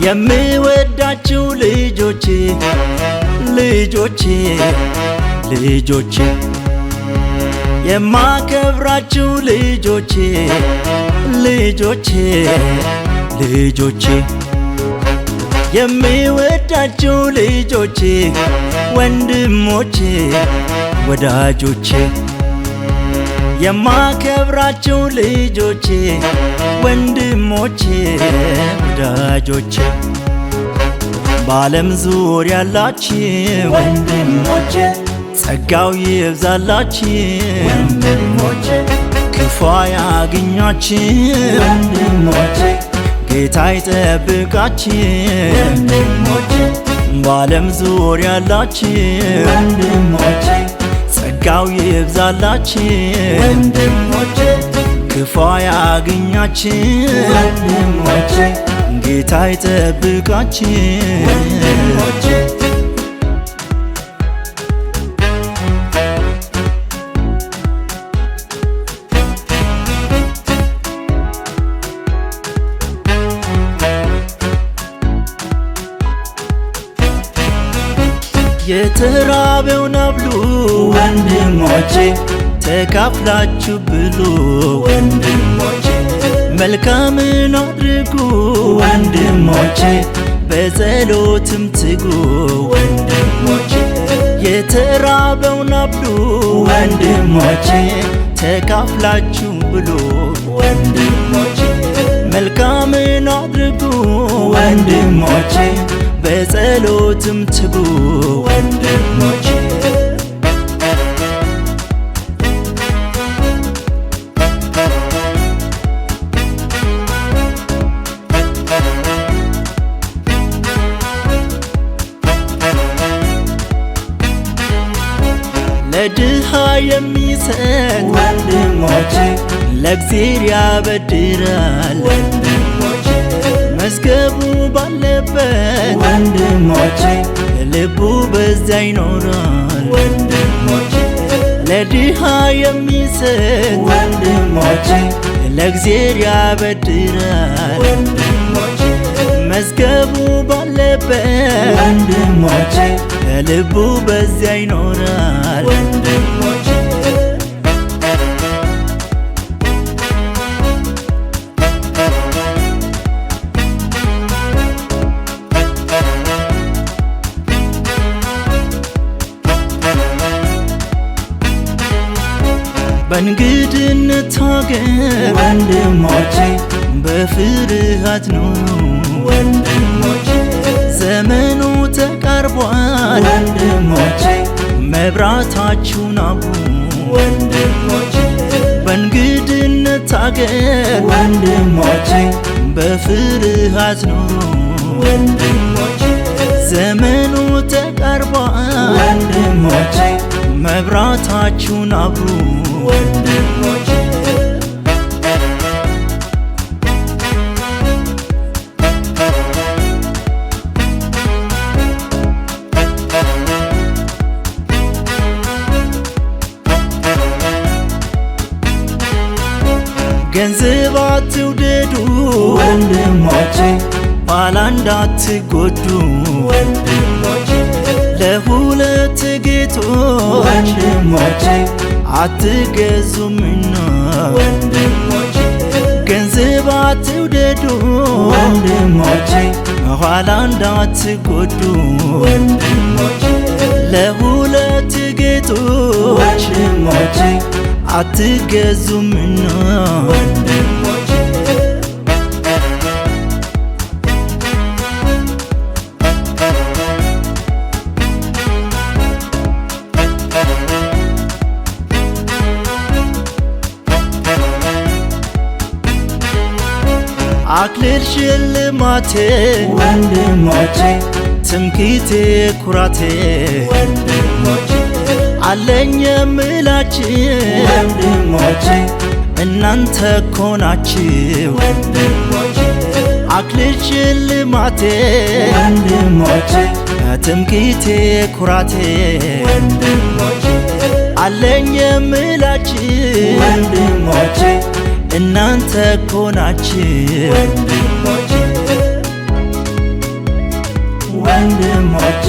የምወዳችሁ ልጆቼ ልጆቼ ልጆቼ የማከብራችሁ ልጆቼ ልጆቼ ልጆቼ የምወዳችሁ ልጆቼ ወንድሞቼ ወዳጆቼ የማከብራችሁ ልጆቼ ወንድሞቼ ወዳጆቼ በዓለም ዙሪያ ያላችሁ ወንድሞቼ ጸጋው ይብዛላችሁ ወንድሞቼ ክፉ ያግኛችሁ ወንድሞቼ ጌታ ይጠብቃችሁ ወንድሞቼ በዓለም ዙሪያ ያላችሁ ወንድሞቼ ጸጋው ይብዛላችሁ ወንድሞቼ ክፉ ያግኛችሁ ወንድሞቼ ጌታ ይጠብቃችሁ ወንድሞቼ የተራበውን አብሉ ወንድሞቼ ተካፍላችሁ ብሉ ወንድሞቼ መልካምን አድርጉ ወንድሞቼ በጸሎትም ትጉ ወንድሞቼ የተራበውን አብሉ ወንድሞቼ ተካፍላችሁ ብሉ ወንድሞቼ መልካምን አድርጉ ወንድሞቼ በጸሎትም ትጉ ወንድሞቼ ለድሃ የሚሰጥ ወንድሞቼ ለእግዚአብሔር ያበድራል ወንድሞቼ መዝገቡ ባለበት ወንድሞቼ ልቡ በዚያ ይኖራል ወንድሞቼ ለድሃ የሚሰጥ ወንድሞቼ ለእግዚአብሔር ያበድራል ወንድሞቼ መዝገቡ ባለበት ወንድሞቼ ልቡ በዚያ ይኖራል ወንድሞቼ በእንግድነት ሀገር ወንድሞቼ በፍርሃት ኑሩ ወንድሞቼ ዘመኑ ተቃርቧል ወንድሞቼ መብራታችሁን አብሩ ወንድሞቼ በእንግድነት ሀገር ወንድሞቼ በፍርሃት ኑሩ ወንድሞቼ ዘመኑ ተቃርቧል ወንድሞቼ መብራታችሁን አብሩ ወንድሞቼ ገንዘብ አትውደዱ ወንድሞቼ ኋላ እንዳትጎዱ ወንድሞቼ ለሁለት ጌቶች ወንድሞቼ አትገዙምና ወንድሞቼ ገንዘብ አትውደዱ ወንድሞቼ ኋላ እንዳትጎዱ ወንድሞቼ ለሁለት ጌቶች ወንድሞቼ አትገዙምና ወንድሞቼ አክሊል ሽልማቴ ወንድሞቼ ትምክህቴ ኩራቴ ወንድሞቼ አለኝ የምላችሁ ወንድሞቼ እናንተ እኮ ናችሁ ወንድሞቼ አክሊል ሽልማቴ ወንድሞቼ ትምክህቴ ኩራቴ ወንድሞቼ አለኝ የምላችሁ ወንድሞቼ እናንተ እኮ ናችሁ ወንድሞቼ ወንድሞቼ